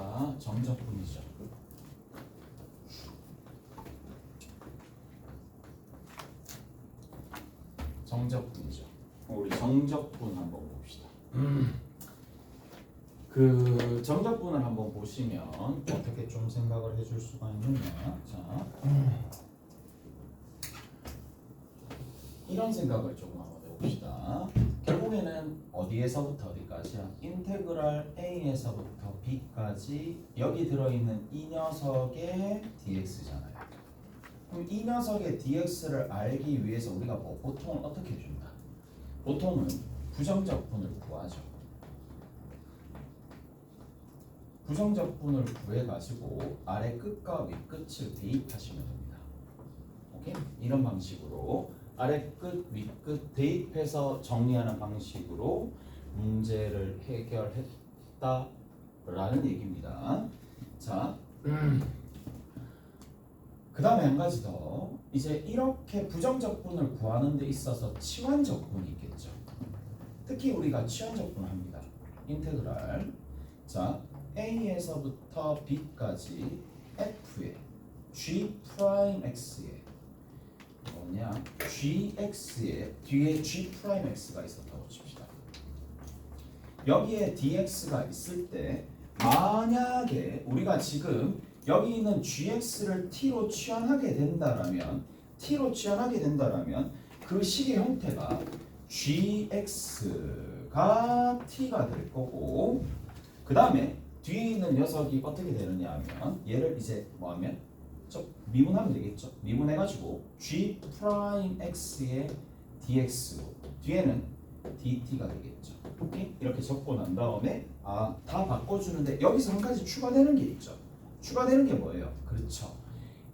다 정적분이죠. 정적분이죠. 우리 정적분 한번 봅시다. 그 정적분을 한번 보시면 어떻게 좀 생각을 해줄 수가 있느냐. 자, 이런 생각을 조금 한번 해봅시다. 결국에는 어디에서부터 어디까지야? 인테그랄 A에서부터 B까지 여기 들어있는 이 녀석의 dx잖아요. 그럼 이 녀석의 dx를 알기 위해서 우리가 뭐 보통은 어떻게 준다? 보통은 부정적분을 구하죠. 부정적분을 구해가지고 아래 끝과 윗 끝을 대입하시면 됩니다. 오케이? 이런 방식으로 아래 끝, 윗 끝 대입해서 정리하는 방식으로 문제를 해결했다라는 얘기입니다. 자, 그 다음에 한 가지 더. 이제 이렇게 부정적분을 구하는 데 있어서 치환적분이 있겠죠. 특히 우리가 치환적분을 합니다. 인테그랄. 자, A에서부터 B까지 F에 G'X에 뭐냐? Gx에 뒤에 G'X가 있었다고 칩시다. 여기에 dx가 있을 때 만약에 우리가 지금 여기 있는 gx를 t로 치환하게 된다라면 그 식의 형태가 gx가 t가 될 거고, 그 다음에 뒤에 있는 녀석이 어떻게 되느냐 하면 얘를 이제 뭐하면 미분하면 되겠죠. 미분해가지고 g'x의 dx로 뒤에는 dt가 되겠죠. 오케이? 이렇게 적고 난 다음에 다 바꿔주는데 여기서 한 가지 추가되는 게 있죠. 추가되는 게 뭐예요? 그렇죠.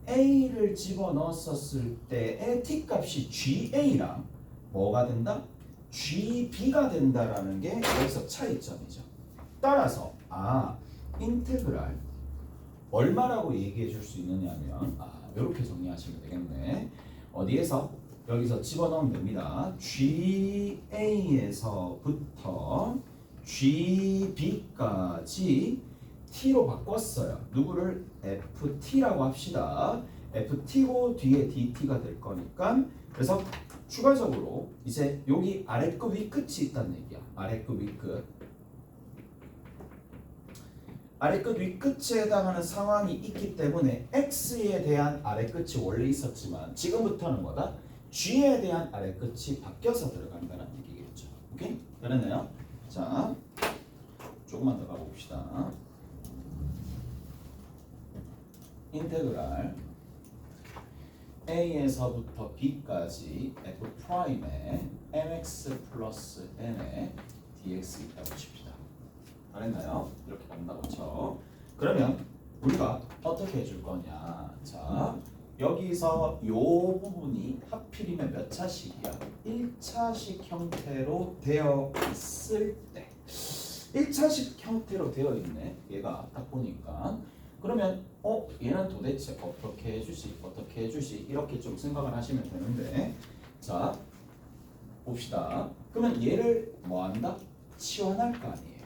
a를 집어넣었을 때의 t 값이 ga랑 뭐가 된다? gb가 된다라는 게 여기서 차이점이죠. 따라서 인테그랄 얼마라고 얘기해 줄 수 있느냐면 이렇게 정리하시면 되겠네. 어디에서? 여기서 집어넣으면 됩니다. GA에서부터 GB까지 T로 바꿨어요. 누구를? FT라고 합시다. FT고 뒤에 DT가 될 거니까. 그래서 추가적으로 이제 여기 아래끝 위끝이 있다는 얘기야. 아래끝 위끝. 아래끝 위끝에 해당하는 상황이 있기 때문에 X에 대한 아래끝이 원래 있었지만 지금부터는 뭐다? G에 대한 아래끝이 바뀌어서 들어간다는 얘기겠죠. 오케이? 그랬나요? 자, 조금만 더 가봅시다. 인테그랄 A에서부터 B까지 F'에 mx 플러스 n의 dx 있다고 칩시다. 알았나요? 이렇게 간다고 쳐. 그러면 우리가 어떻게 해줄 거냐? 자, 여기서 요 부분이 하필이면 몇 차식이야? 1차식 형태로 되어 있을 때 1차식 형태로 되어 있네. 얘가 딱 보니까. 그러면 얘는 도대체 어떻게 해주시 이렇게 좀 생각을 하시면 되는데, 자 봅시다. 그러면 얘를 뭐한다? 치환할 거 아니에요.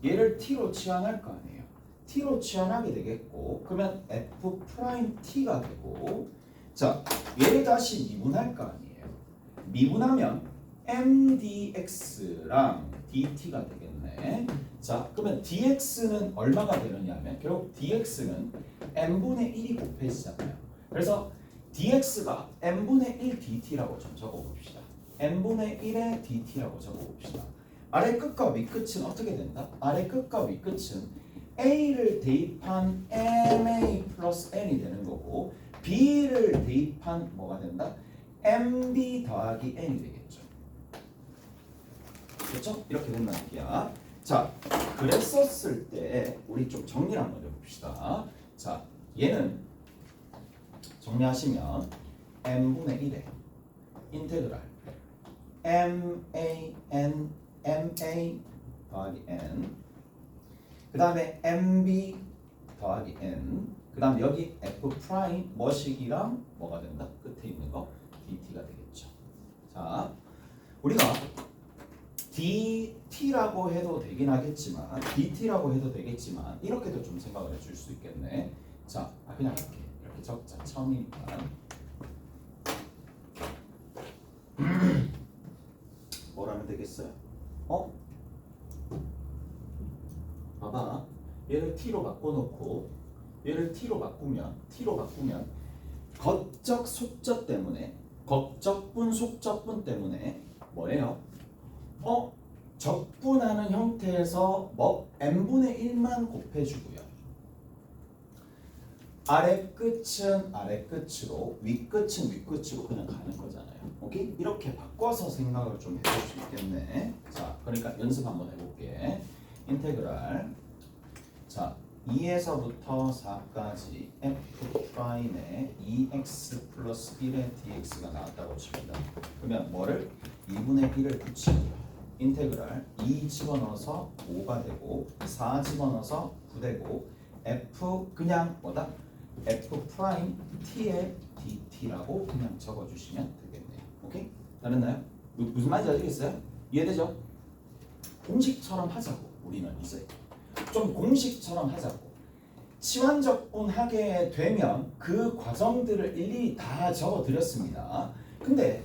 얘를 t로 치환할 거 아니에요. t로 치환하게 되겠고, 그러면 f't가 되고, 자 얘를 다시 미분할 거 아니에요. 미분하면 mdx랑 dt가 되겠네. 자 그러면 dx는 얼마가 되느냐면 결국 dx는 n분의 1이 곱해지잖아요. 그래서 dx가 n분의 1 dt라고 좀 적어봅시다. n분의 1의 dt라고 적어봅시다. 아래 끝과 윗 끝은 어떻게 된다? 아래 끝과 윗 끝은 a를 대입한 ma 플러스 n이 되는 거고, b를 대입한 뭐가 된다? mb 더하기 n이 되겠죠. 그렇죠? 이렇게 된다는 얘기야. 자, 그랬었을 때 우리 좀 정리를 한번 해봅시다. 자, 얘는 정리하시면 n분의 1에 인테그랄 ma 더하기 n, 그 다음에 mb 더하기 n, 그 다음에 여기 f 프라임 뭐식이랑 뭐가 된다? 끝에 있는 거 dt가 되겠죠. 자, 우리가 DT라고 해도 되긴 하겠지만 DT라고 해도 되겠지만 이렇게도 좀 생각을 해줄 수 있겠네. 자, 그냥 이렇게 적자 처음이니까 뭐라면 되겠어요? 봐봐. 얘를 t로 바꿔놓고 얘를 t로 바꾸면 겉적 속적 때문에 겉적분 속적분 때문에 뭐예요? 적분하는 형태에서 뭐 n분의 1만 곱해주고요. 아래 끝은 아래 끝으로 위 끝은 위 끝으로 그냥 가는 거잖아요. 오케이? 이렇게 바꿔서 생각을 좀 해볼 수 있겠네. 자, 그러니까 연습 한번 해볼게. 인테그랄. 자, 2에서부터 4까지 f'에 2x 플러스 1의 dx가 나왔다고 칩니다. 그러면 뭐를? 2분의 1을 붙이고요. 인테그랄 2 집어넣어서 5가 되고 4 집어넣어서 9 되고 f 그냥 뭐다? f 프라임 t의 dt라고 그냥 적어주시면 되겠네요. 오케이? 다르나요? 무슨 말인지 아시겠어요? 이해되죠? 공식처럼 하자고. 우리는 이제 좀 공식처럼 하자고. 치환적분 하게 되면 그 과정들을 일일이 다 적어드렸습니다. 근데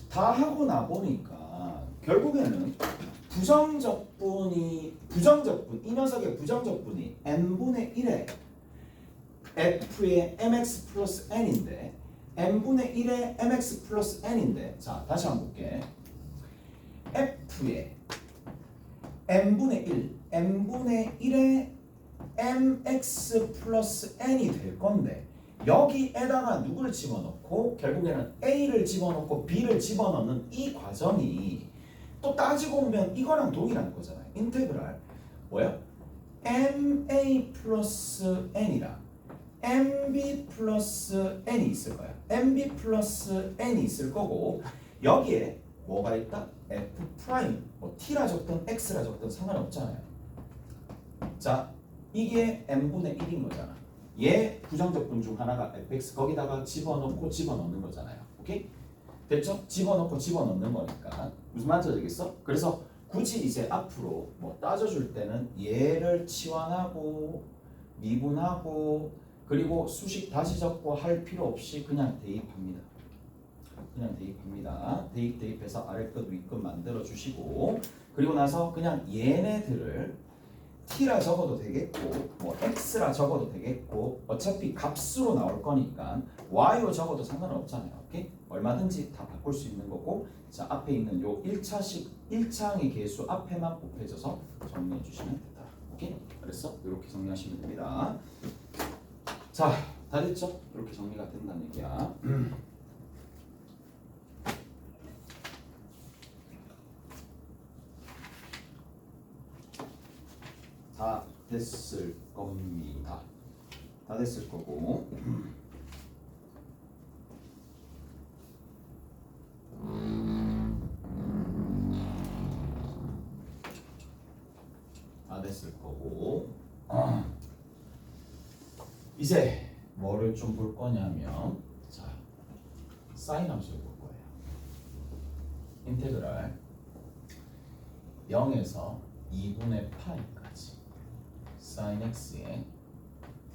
다 하고 나보니까 결국에는 부정적분 이 녀석의 부정적분이 n분의 1에 f의 mx 플러스 n인데 n분의 1의 mx 플러스 n인데 자 다시 한번 볼게. f의 n분의 1의 mx 플러스 n이 될 건데 여기에다가 누구를 집어넣고 결국에는 a를 집어넣고 b를 집어넣는 이 과정이 또 따지고 보면 이거랑 동일한 거잖아요. 인테그랄 뭐야? ma 플러스 n이랑 mb 플러스 n이 있을 거야. mb 플러스 n이 있을 거고 여기에 뭐가 있다? f 프라임 뭐 t라 적든 x라 적든 상관없잖아요. 자 이게 n분의 1인 거잖아. 얘 부정적분 중 하나가 fx 거기다가 집어넣는 거잖아요. 오케이? 됐죠? 집어넣는 거니까 무슨 말인지 알겠어? 그래서 굳이 이제 앞으로 뭐 따져줄 때는 얘를 치환하고 미분하고 그리고 수식 다시 적고 할 필요 없이 그냥 대입합니다. 대입해서 아래끝 위끝 만들어 주시고 그리고 나서 그냥 얘네들을 t라 적어도 되겠고 뭐 x라 적어도 되겠고 어차피 값으로 나올 거니까 y로 적어도 상관은 없잖아요. 오케이? 얼마든지 다 바꿀 수 있는 거고 자 앞에 있는 요 1차항의 개수 앞에만 곱해져서 정리해 주시면 된다. 오케이? 그래서 이렇게 정리하시면 됩니다. 자, 다 됐죠? 이렇게 정리가 된다는 얘기야. 다 됐을 겁니다. 다 됐을 거고. 다 됐을 거고. 이제 뭐를 좀 볼 거냐면 자, 사인 함수를 볼 거예요. 인테그랄 0에서 2분의 파이까지 sin x의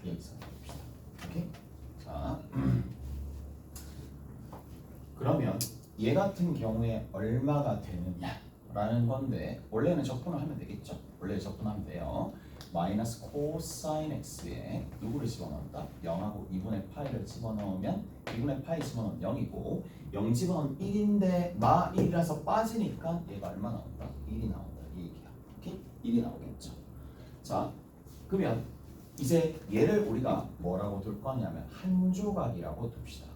dx를 봅시다. 오케이? 자, 그러면 얘 같은 경우에 얼마가 되느냐라는 건데 원래는 적분을 하면 되겠죠? 원래 적분하면 돼요. 마이너스 코사인 x에 누구를 집어넣는다? 0하고 2분의 파이를 집어넣으면 2분의 파이 집어넣으면 0이고 0 집어넣으면 1인데 마 1이라서 빠지니까 얘가 얼마 나온다? 1이 나온다 이 얘기야. 오케이? 1이 나오겠죠. 자, 그러면 이제 얘를 우리가 뭐라고 둘 거냐면 한 조각이라고 둡시다.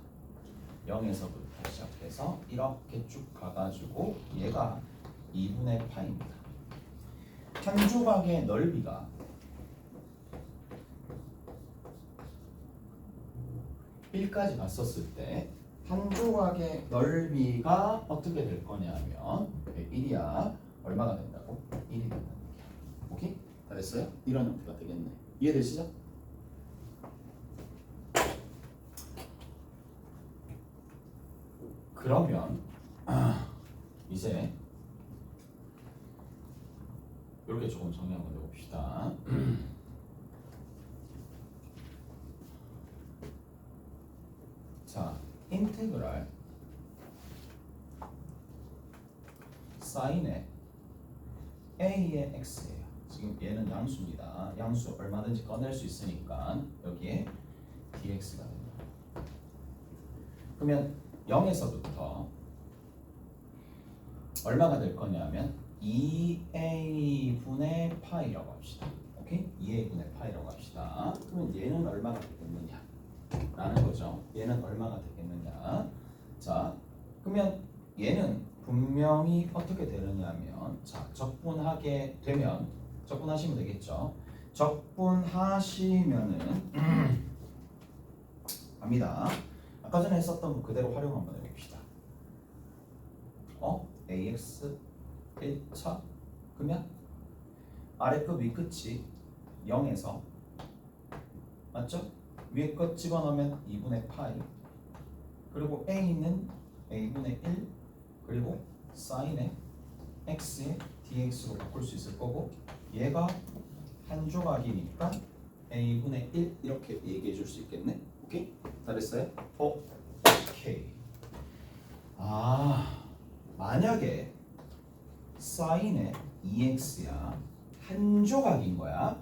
0에서부터 시작해서 이렇게 쭉 가가지고 얘가 2분의 파입니다. 한 조각의 넓이가 (1) 갔었을 때 한 조각의 넓이가 어떻게 될 거냐면 1이야. 얼마가 된다고? 1이 된다는 얘기야. 오케이? 다 됐어요? 이런 형태가 되겠네. 이해되시죠? 그러면 이제 이렇게 조금 정리 한번 해봅시다. 자, 인테그랄 사인의 a의 x예요. 지금 얘는 양수입니다. 양수 얼마든지 꺼낼 수 있으니까 여기에 dx가 됩니다. 그러면 0에서부터 얼마가 될 거냐면 2a분의 파이라고 합시다. 오케이? 2a분의 파이라고 합시다. 그러면 얘는 얼마가 되겠느냐? 라는 거죠. 얘는 얼마가 되겠느냐? 자, 그러면 얘는 분명히 어떻게 되느냐면, 자, 적분하게 되면 적분하시면 되겠죠. 적분하시면은 갑니다. 아까 전에 했었던 거 그대로 활용 한번 해봅시다. ax 1차 그러면 아래 끝 위 끝이 0에서 맞죠? 위에 것 집어넣으면 2분의 파이 그리고 a는 a분의 1 그리고 사인의 x의 dx로 바꿀 수 있을 거고 얘가 한 조각이니까 a분의 1 이렇게 얘기해 줄 수 있겠네. 오케이? 다 됐어요? 오케이. 만약에 사인의 2x야 한 조각인 거야.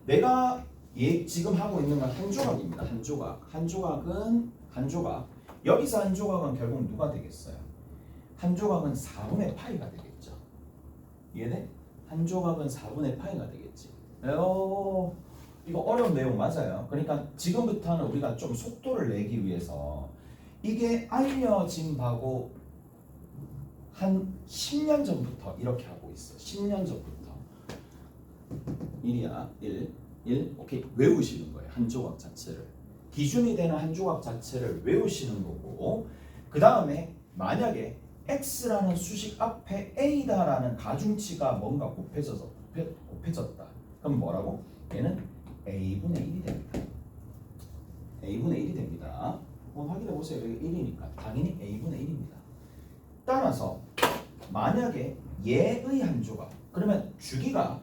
내가 얘 지금 하고 있는 건 한 조각입니다. 한 조각. 한 조각은 한 조각. 여기서 한 조각은 결국 누가 되겠어요? 한 조각은 4분의 파이가 되겠죠. 이해돼? 한 조각은 4분의 파이가 되겠지. 이거 어려운 내용 맞아요. 그러니까 지금부터는 우리가 좀 속도를 내기 위해서 이게 알려진 바고 한 10년 전부터 이렇게 하고 있어. 10년 전부터 1이야. 1 오케이. 외우시는 거예요. 한 조각 자체를. 기준이 되는 한 조각 자체를 외우시는 거고 그 다음에 만약에 x라는 수식 앞에 a다라는 가중치가 뭔가 곱해졌다. 그럼 뭐라고? 얘는 a분의 1이 됩니다. a분의 1이 됩니다. 한번 확인해 보세요. 여기 1이니까 당연히 a분의 1입니다. 따라서 만약에 얘의 한 조각 그러면 주기가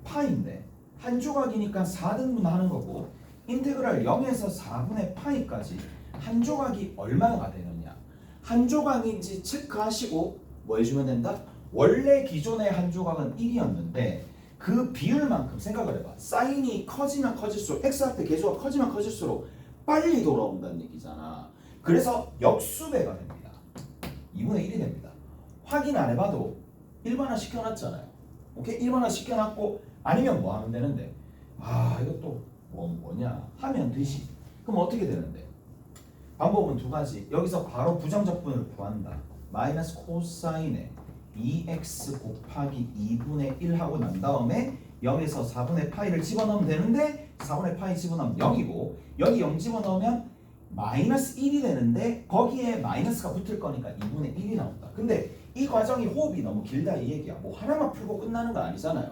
파인데 한 조각이니까 4등분 하는 거고 인테그랄 0에서 4분의 파이까지 한 조각이 얼마가 되느냐 한 조각인지 체크하시고 뭐 해주면 된다? 원래 기존의 한 조각은 1이었는데 그 비율만큼 생각을 해봐. 사인이 커지면 커질수록 x 앞에 개수가 커지면 커질수록 빨리 돌아온다는 얘기잖아. 그래서 역수배가 됩니다. 2분의 1이 됩니다. 확인 안 해봐도 일반화 시켜놨잖아요. 오케이? 일반화 시켜놨고 아니면 뭐 하면 되는데 이것도 뭐냐 하면 되지. 그럼 어떻게 되는데? 방법은 두 가지. 여기서 바로 부정적분을 구한다. 마이너스 코사인의 2x 곱하기 2분의 1 하고 난 다음에 0에서 4분의 파이를 집어넣으면 되는데 4분의 파이 집어넣으면 0이고 여기 0 집어넣으면 마이너스 1이 되는데 거기에 마이너스가 붙을 거니까 2분의 1이 나온다. 근데 이 과정이 호흡이 너무 길다 이 얘기야. 뭐 하나만 풀고 끝나는 거 아니잖아요.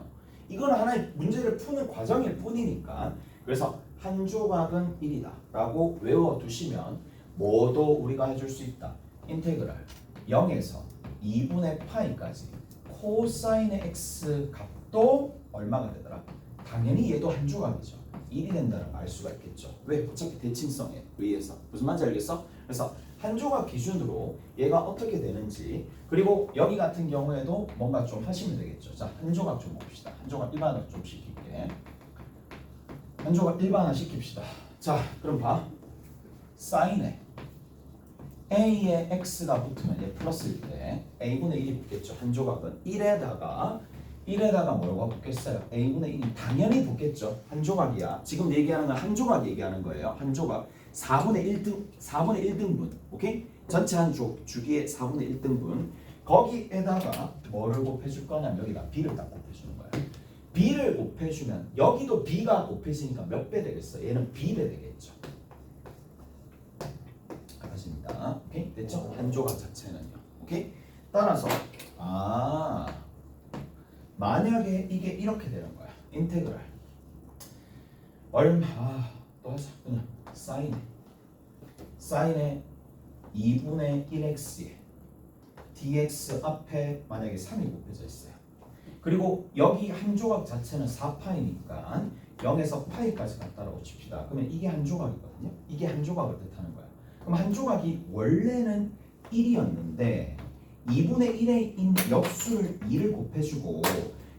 이거는 하나의 문제를 푸는 과정일 뿐이니까. 그래서 한 조각은 1이다 라고 외워두시면 뭐도 우리가 해줄 수 있다. 인테그랄 0에서 2분의 파이까지 코사인의 x 값도 얼마가 되더라? 당연히 얘도 한 조각이죠. 1이 된다는 걸 알 수가 있겠죠. 왜? 어차피 대칭성에 의해서. 무슨 말인지 알겠어? 그래서 한 조각 기준으로 얘가 어떻게 되는지 그리고 여기 같은 경우에도 뭔가 좀 하시면 되겠죠. 자, 한 조각 좀 봅시다. 한 조각 일반화 좀 시킬게. 한 조각 일반화 시킵시다. 자, 그럼 봐. 사인에 a의 x가 붙으면 얘 플러스일 때 a분의 1이 붙겠죠. 한 조각은 1에다가 뭐라고 붙겠어요? a분의 1이 당연히 붙겠죠. 한 조각이야. 지금 얘기하는 건 한 조각 얘기하는 거예요. 한 조각 4분의 1등분. 오케이? 전체 한 주기의 4분의 1등분. 거기에다가 뭐를 곱해줄 거냐면 여기다 b를 딱 곱해주는 거야. b를 곱해주면 여기도 b가 곱해지니까 몇 배 되겠어? 얘는 b배 되겠죠. 맞습니다. 오케이? 됐죠? 한 조각 자체는요. 오케이? 따라서 만약에 이게 이렇게 되는 거야. 인테그랄 얼마 또 하자. 그냥 사인의 2분의 1x에 dx 앞에 만약에 3이 곱해져 있어요. 그리고 여기 한 조각 자체는 4파이니까 0에서 파이까지 갔다라고 칩시다. 그러면 이게 한 조각이거든요. 이게 한 조각을 뜻하는 거야. 그럼 한 조각이 원래는 1이었는데 2분의 1에 있는 역수를 2를 곱해주고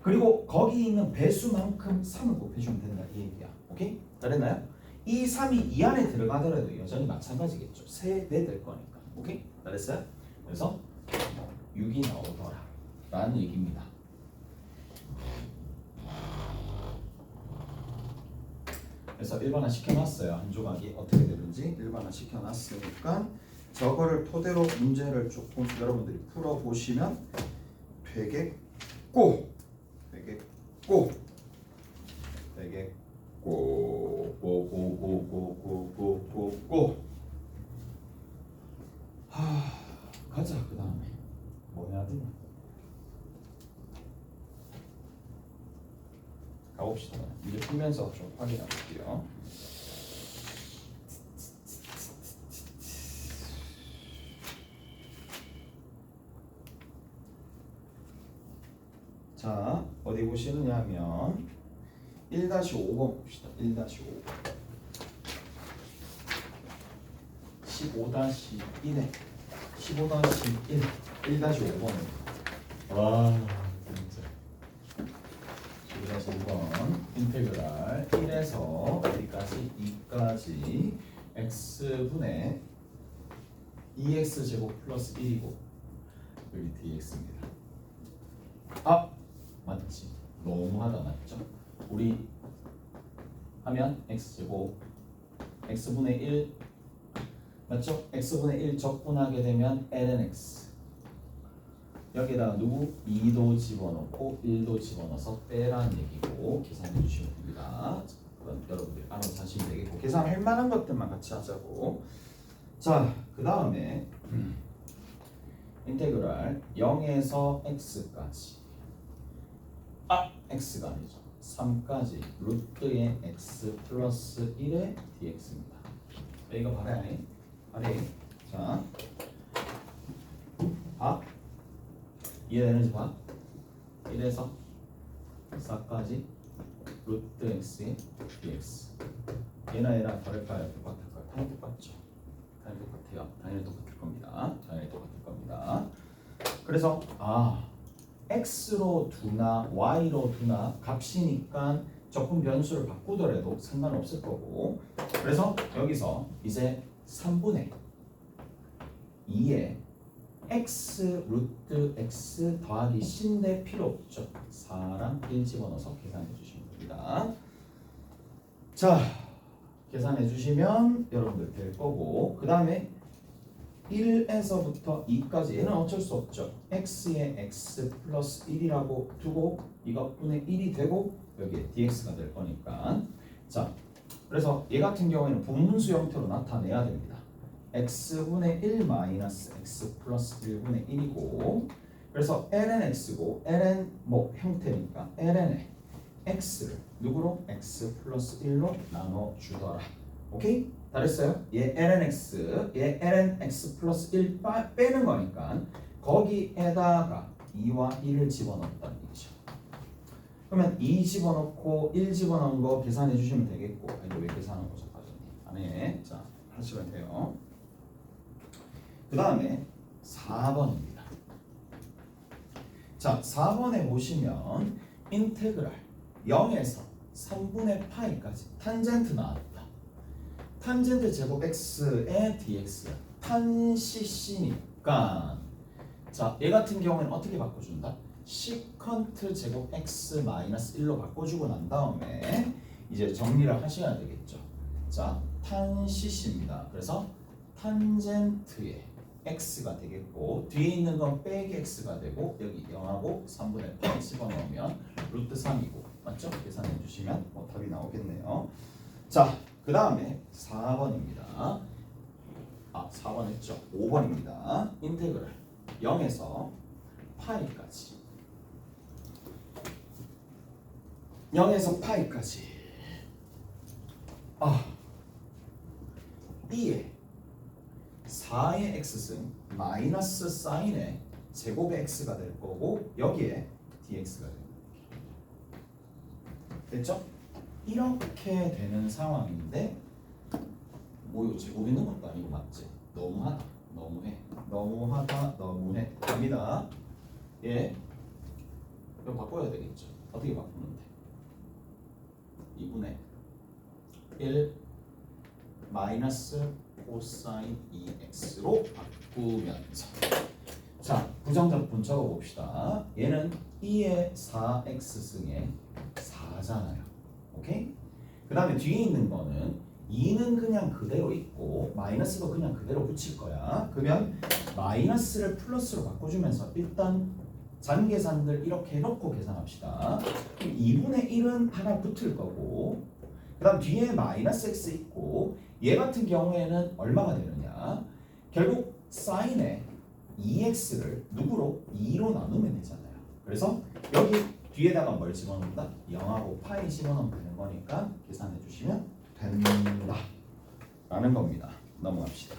그리고 거기 있는 배수만큼 3을 곱해주면 된다 이 얘기야. 오케이? 잘했나요? 이 3이 이 안에 들어가더라도 여전히 마찬가지겠죠. 3, 4 될 거니까. 오케이? 잘했어요? 그래서 6이 나오더라 라는 얘기입니다. 그래서 일반화 시켜놨어요. 한 조각이 어떻게 되는지 일반화 시켜놨으니까 저거를 토대로 문제를 조금 여러분들이 풀어보시면 되겠고 가자. 그 다음에 뭐 해야 되나 가봅시다. 이제 풀면서 좀 확인해 볼게요. 자, 어디 보시느냐 하면 1-5번 봅시다. 1-5 15-1에 15-1 1-5번입니다. 와 진짜 15-5번 인테그랄 1에서 어디까지? 2까지 x분의 2x제곱 플러스 1이고 여기 dx입니다. 아! 맞지? 너무하다 맞죠? 우리 하면 x제곱 x분의 1 맞죠? x분의 1 적분하게 되면 ln x 여기다가 누구? 2도 집어넣고 1도 집어넣어서 빼라는 얘기고 계산해 주시면 됩니다. 그럼 여러분들이 알아서 하시면 되겠고 계산할 만한 것들만 같이 하자고. 자, 그 다음에 인테그랄 0에서 x까지 x가 아니죠. 3까지 루트의 x 플러스 1의 dx입니다. 이거 봐라. 자, 봐. 이해되는지 봐. 1에서 4까지 루트 x의 dx. 얘나 다를까요? 똑같을까요? 당연히 똑같죠. 당연히 똑같아요. 당연히 똑같을 겁니다. 당연히 똑같을 겁니다. 그래서 x로 두나 y로 두나 값이니까 적분 변수를 바꾸더라도 상관없을 거고 그래서 여기서 이제 3분의 2에 x 루트 x 더하기 c인데 필요 없죠. 4랑 1 집어넣어서 계산해 주시면 됩니다. 자, 계산해 주시면 여러분들 될 거고 그 다음에 1에서부터 2까지 얘는 어쩔 수 없죠. x에 x 플러스 1이라고 두고 이것분의 1이 되고 여기에 dx가 될 거니까 자, 그래서 얘 같은 경우에는 분문수 형태로 나타내야 됩니다. x분의 1 마이너스 x 플러스 1분의 1이고 그래서 ln x고 ln 뭐 형태니까 ln에 x를 누구로? x 플러스 1로 나눠주더라. 오케이? 잘했어요? 얘 ln x, 얘 ln x 플러스 1 빼는 거니까 거기에다가 2와 1을 집어넣었다는 얘기죠. 그러면 2 집어넣고 1 집어넣은 거 계산해 주시면 되겠고 이거 왜 계산한 거죠? 안에 자 하시면 돼요. 그 다음에 4번입니다. 자 4번에 보시면 인테그랄 0에서 3분의 파이까지 탄젠트 나왔다. 탄젠트 제곱 x의 dx야. 탄 cc니까 자, 얘 같은 경우에는 어떻게 바꿔준다? 시컨트 제곱 x 마이너스 1로 바꿔주고 난 다음에 이제 정리를 하셔야 되겠죠. 자, 탄 cc입니다. 그래서 탄젠트의 x가 되겠고 뒤에 있는 건 빼기 x가 되고 여기 0하고 3분의 8 집어넣으면 루트 3이고 맞죠? 계산해 주시면 뭐 답이 나오겠네요. 자, 그 다음에 4번입니다. 4번 했죠? 5번입니다. 인테그랄 0에서 파이까지 0에서 파이까지 2에 4의 x승 마이너스 사인의 제곱의 x가 될 거고 여기에 dx가 됩니다. 됐죠? 이렇게 되는 상황인데 뭐 제곱 있는 것도 아니고 맞지? 너무하다, 너무해, 너무하다, 너무해 갑니다. 예, 이거 바꿔야 되겠죠? 어떻게 바꾸는데? 2분의 1 마이너스 코사인 2x로 바꾸면서 자, 부정적분 적어봅시다. 얘는 2의 4x승의 4잖아요. 오케이? 그 다음에 뒤에 있는 거는 2는 그냥 그대로 있고 마이너스도 그냥 그대로 붙일 거야. 그러면 마이너스를 플러스로 바꿔주면서 일단 잔계산들 이렇게 해놓고 계산합시다. 2분의 1은 하나 붙을 거고 그 다음 뒤에 마이너스 x 있고 얘 같은 경우에는 얼마가 되느냐, 결국 사인의 2x를 누구로? 2로 나누면 되잖아요. 그래서 여기 뒤에다가 뭘 집어넣는다? 0하고 파이 집어넣으면 되는 거니까 계산해 주시면 된다 라는 겁니다. 넘어갑시다.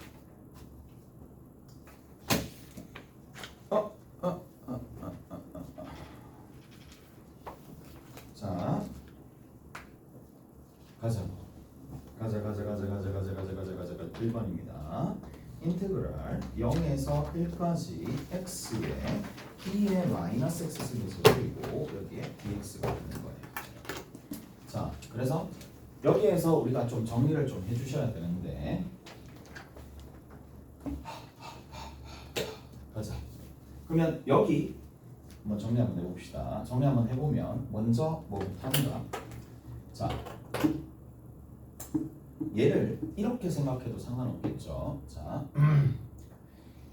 자, 가자고. 가자 1번입니다. 인테그랄 0에서 1까지 x에 b의 마이너스 x승의 제곱이고 여기에 dx가 되는 거예요. 자, 그래서 여기에서 우리가 좀 정리를 좀 해주셔야 되는데 가자. 그러면 여기 한번 정리 한번 해봅시다. 정리 한번 해보면 먼저 뭐부터 합니다. 자, 얘를 이렇게 생각해도 상관없겠죠. 자,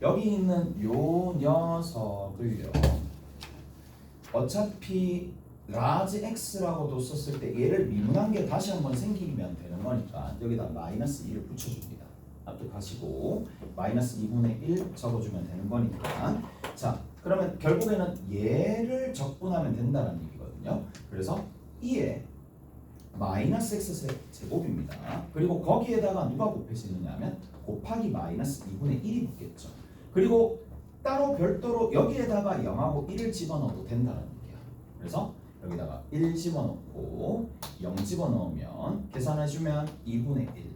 여기 있는 요 녀석을요, 어차피 라지 x라고도 썼을 때 얘를 미분한 게 다시 한번 생기면 되는 거니까 여기다 마이너스 2를 붙여줍니다. 납득하시고 마이너스 2분의 1 적어주면 되는 거니까. 자, 그러면 결국에는 얘를 적분하면 된다는 얘기거든요. 그래서 2에 마이너스 x 제곱입니다. 그리고 거기에다가 누가 곱해지느냐 하면 곱하기 마이너스 2분의 1이 붙겠죠. 그리고 따로 별도로 여기에다가 0하고 1을 집어넣어도 된다는 얘기야. 그래서 여기다가 1 집어넣고 0 집어넣으면 계산해주면 2분의 1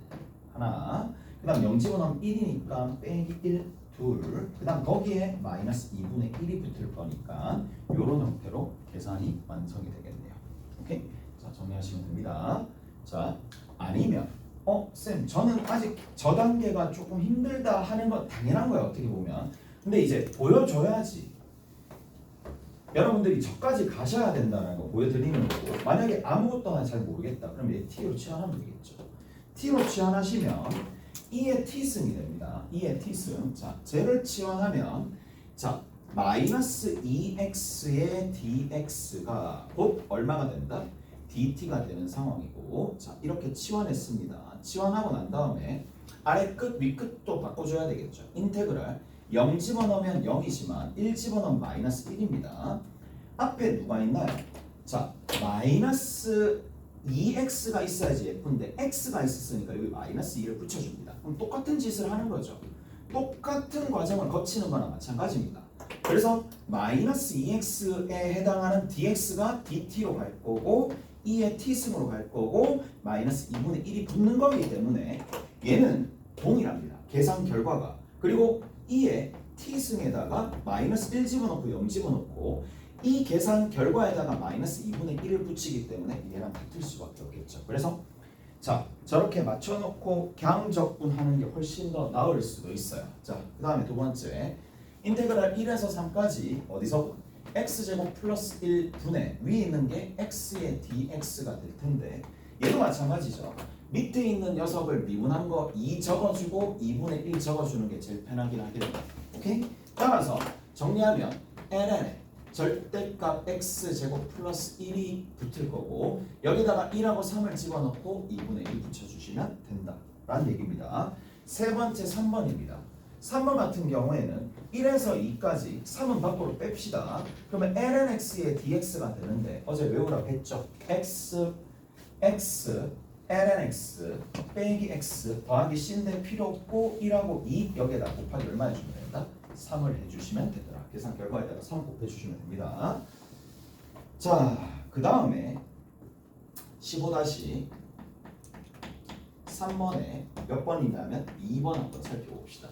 하나, 그 다음 0 집어넣으면 1이니까 빼기 1 둘, 그 다음 거기에 마이너스 2분의 1이 붙을 거니까 이런 형태로 계산이 완성이 되겠네요. 오케이? 자, 정리하시면 됩니다. 자, 아니면 쌤 저는 아직 저 단계가 조금 힘들다 하는 건 당연한 거예요. 어떻게 보면. 근데 이제 보여줘야지 여러분들이 저까지 가셔야 된다는 거 보여드리는 거고, 만약에 아무것도 잘 모르겠다 그럼 얘 t로 치환하면 되겠죠. t로 치환하시면 2의 t승이 됩니다. 2의 t승. 자, 쟤를 치환하면 자, 마이너스 2x의 dx가 곧 얼마가 된다? dt가 되는 상황이고, 자, 이렇게 치환했습니다. 치환하고 난 다음에 아래 끝, 위 끝도 바꿔줘야 되겠죠. 인테그랄 0 집어넣으면 0이지만 1 집어넣으면 마이너스 1입니다. 앞에 누가 있나요? 자, 마이너스 2x가 있어야지 예쁜데 x가 있었으니까 여기 마이너스 2를 붙여줍니다. 그럼 똑같은 짓을 하는 거죠. 똑같은 과정을 거치는 거나 마찬가지입니다. 그래서 마이너스 2x에 해당하는 dx가 dt로 갈 거고 2의 t승으로 갈 거고 마이너스 2분의 1이 붙는 거기 때문에 얘는 동일합니다. 계산 결과가. 그리고 2의 t승에다가 마이너스 1 집어넣고 0 집어넣고 이 계산 결과에다가 마이너스 2분의 1을 붙이기 때문에 얘랑 같을 수밖에 없겠죠. 그래서 자, 저렇게 맞춰놓고 강적분하는 게 훨씬 더 나을 수도 있어요. 자, 그 다음에 두 번째 인테그랄 1에서 3까지 어디서 x제곱 플러스 1분의 위에 있는 게 x의 dx가 될 텐데 얘도 마찬가지죠. 밑에 있는 녀석을 미분한 거 2 적어주고 2분의 1 적어주는 게 제일 편하긴 하겠네요. 오케이? 따라서 정리하면 ln에 절대값 x제곱 플러스 1이 붙을 거고 여기다가 1하고 3을 집어넣고 2분의 1 붙여주시면 된다 라는 얘기입니다. 세 번째 3번입니다. 3번 같은 경우에는 1에서 2까지 3은 밖으로 뺍시다. 그러면 lnx의 dx가 되는데 어제 외우라고 했죠. x lnx 빼기 x 더하기 c인데 필요 없고 1하고 2 여기에다 곱하기 얼마 해주면 된다? 3을 해주시면 되더라. 계산 결과에다가 3 곱해주시면 됩니다. 자, 그 다음에 15-3번에 몇 번이냐면 2번 한번 살펴봅시다.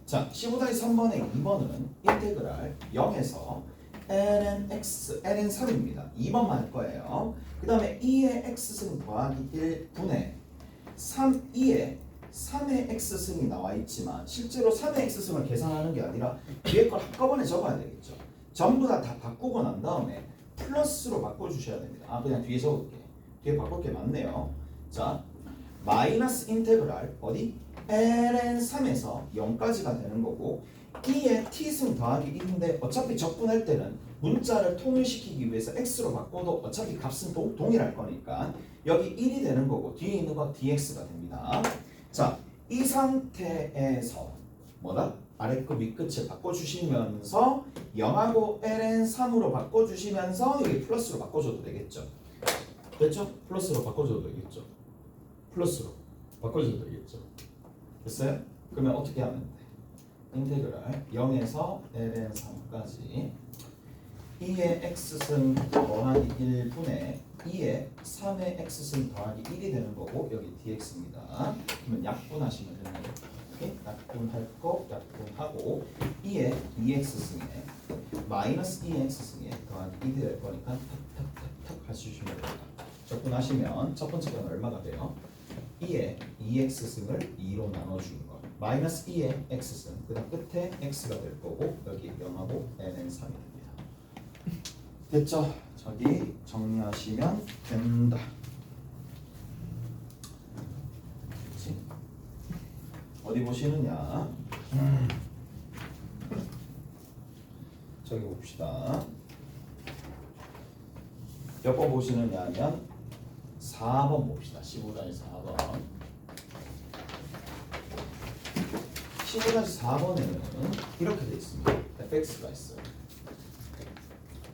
자, 15-3번의 2번은 인테그랄 0에서 ln 3입니다. 2번만 할 거예요. 그 다음에 2의 x승 더하기 1분의 2의 3의 x승이 나와 있지만 실제로 3의 x승을 계산하는 게 아니라 뒤에 걸 한꺼번에 적어야 되겠죠. 전부 다 바꾸고 난 다음에 플러스로 바꿔주셔야 됩니다. 그냥 뒤에 적을게. 뒤에 바꿀 게 많네요. 자, 마이너스 인테그랄 어디? ln 3에서 0까지가 되는 거고 2의 t승 더하기 1인데 어차피 적분할 때는 문자를 통일시키기 위해서 x로 바꿔도 어차피 값은 동일할 거니까 여기 1이 되는 거고 뒤에 있는 거 dx가 됩니다. 자, 이 상태에서 뭐다? 아래 끝 윗끝을 바꿔주시면서 0하고 ln 3으로 바꿔주시면서 여기 플러스로 바꿔줘도 되겠죠. 됐죠? 플러스로 바꿔줘도 되겠죠. 플러스로 바꿔줘도 되겠죠. 됐어요? 그러면 어떻게 하면 돼? 인테그랄 0에서 ln 3까지 2의 x승 더하기 1분의 2의 3의 x승 더하기 1이 되는 거고 여기 dx입니다. 그러면 약분하시면 되는 거예요. 오케이? 약분할 거 약분하고 2의 2x승에 마이너스 2x승에 더하기 1이 될 거니까 탁탁탁탁 해주시면 됩니다. 적분하시면 첫 번째 건 얼마가 돼요? 2의 2x승을 2로 나눠주는 거 마이너스 2의 x승 그 다음 끝에 x가 될 거고 여기 0하고 ln 3이 됩니다. 됐죠? 저기 정리하시면 된다. 그치? 어디 보시느냐? 저기 봅시다. 몇 번 보시느냐 하면 4번 봅시다. 15-4번. 15-4번에는 이렇게 되어 있습니다. fx가 있어요.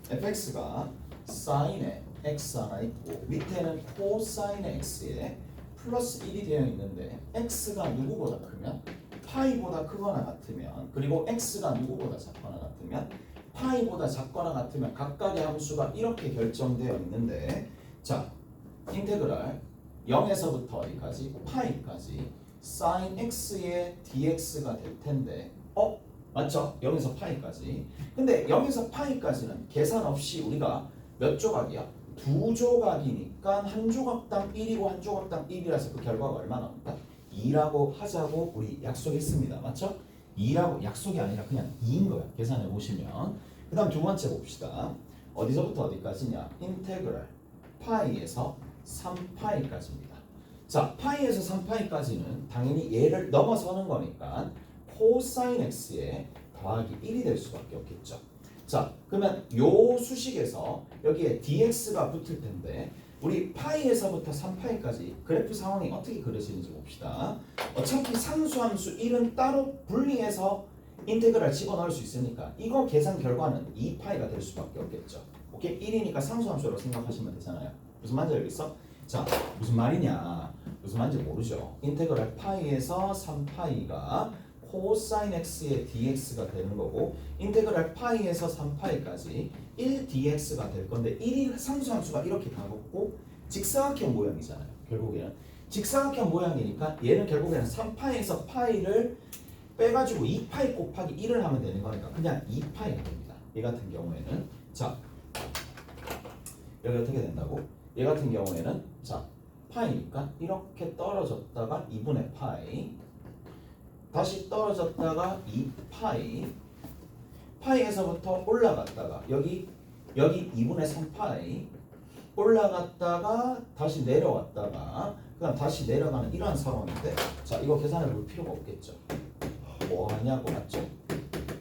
fx가 sin의 x 하나 있고 밑에는 코사인의 x에 플러스 1이 되어 있는데 x가 누구보다 크면 파이보다 크거나 같으면 그리고 x가 누구보다 작거나 같으면 파이보다 작거나 같으면 각각의 함수가 이렇게 결정되어 있는데 자 인테그랄 0에서부터 어디까지? 파이까지 sin x의 dx가 될 텐데 맞죠? 0에서 파이까지. 근데 0에서 파이까지는 계산 없이 우리가 몇 조각이야? 두 조각이니까 한 조각당 1이고 한 조각당 1이라서 그 결과가 얼마 나온다? 2라고 하자고 우리 약속했습니다. 맞죠? 2라고 약속이 아니라 그냥 2인 거야. 계산해 보시면. 그 다음 두 번째 봅시다. 어디서부터 어디까지냐? 인테그랄 파이에서 3파이까지입니다. 자, 파이에서 3파이까지는 당연히 얘를 넘어서는 거니까 코사인 x에 더하기 1이 될 수밖에 없겠죠. 자, 그러면 요 수식에서 여기에 dx가 붙을 텐데 우리 파이에서부터 3파이까지 그래프 상황이 어떻게 그려지는지 봅시다. 어차피 상수함수 1은 따로 분리해서 인테그랄 집어넣을 수 있으니까 이거 계산 결과는 2파이가 될 수밖에 없겠죠. 오케이? 1이니까 상수함수로 생각하시면 되잖아요. 무슨 말인지 알겠어? 자, 무슨 말이냐? 무슨 말인지 모르죠. 인테그랄 파이에서 3파이가 코사인 x의 dx가 되는 거고 인테그랄 파이에서 3파이까지 1dx가 될 건데 1이 상수함수가 이렇게 가고 직사각형 모양이잖아요. 결국에는 직사각형 모양이니까 얘는 결국에는 3파이에서 파이를 빼가지고 2파이 곱하기 1을 하면 되는 거니까 그냥 2파이가 됩니다. 얘 같은 경우에는 자 여기 어떻게 된다고? 얘 같은 경우에는 자 파이니까 이렇게 떨어졌다가 2분의 파이 다시 떨어졌다가 2파이 파이에서부터 올라갔다가 여기 2분의 3파이 올라갔다가 다시 내려왔다가 그 다음 다시 내려가는 이러한 상황인데 자 이거 계산해 볼 필요가 없겠죠. 뭐 하냐고 맞죠?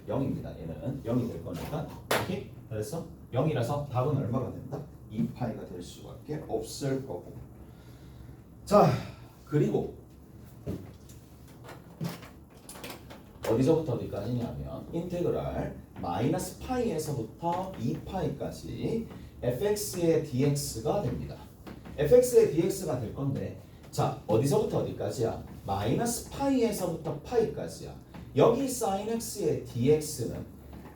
0입니다. 얘는 0이 될 거니까 오케이? 그래서 0이라서 답은 얼마가 된다? 2파이가 될 수밖에 없을 거고 자 그리고 어디서부터 어디까지냐면 인테그랄 마이너스 파이에서부터 2파이까지 fx의 dx가 됩니다. fx의 dx가 될 건데 자 어디서부터 어디까지야? 마이너스 파이에서부터 파이까지야. 여기 sin x의 dx는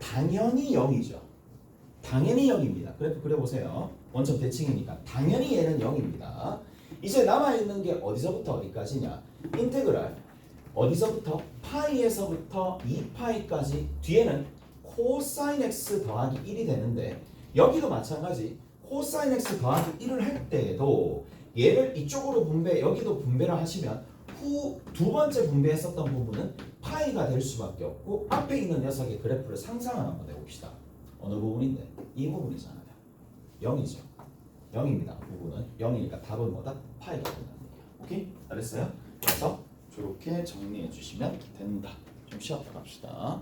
당연히 0이죠. 당연히 0입니다. 그래프 그려보세요. 원점 대칭이니까 당연히 얘는 0입니다. 이제 남아있는 게 어디서부터 어디까지냐? 인테그랄 어디서부터? 파이에서부터 2파이까지 뒤에는 코사인 x 더하기 1이 되는데 여기도 마찬가지 코사인 x 더하기 1을 할 때에도 얘를 이쪽으로 분배 여기도 분배를 하시면 후 두 번째 분배했었던 부분은 파이가 될 수밖에 없고 앞에 있는 녀석의 그래프를 상상을 한번 해봅시다. 어느 부분인데? 이 부분이잖아요. 0이죠. 0입니다. 부분은 0이니까 답은 뭐다? 파이가 된다는 얘기야. 오케이? 알았어요? 그래서 이렇게 정리해 주시면 된다. 좀 쉬었다 갑시다.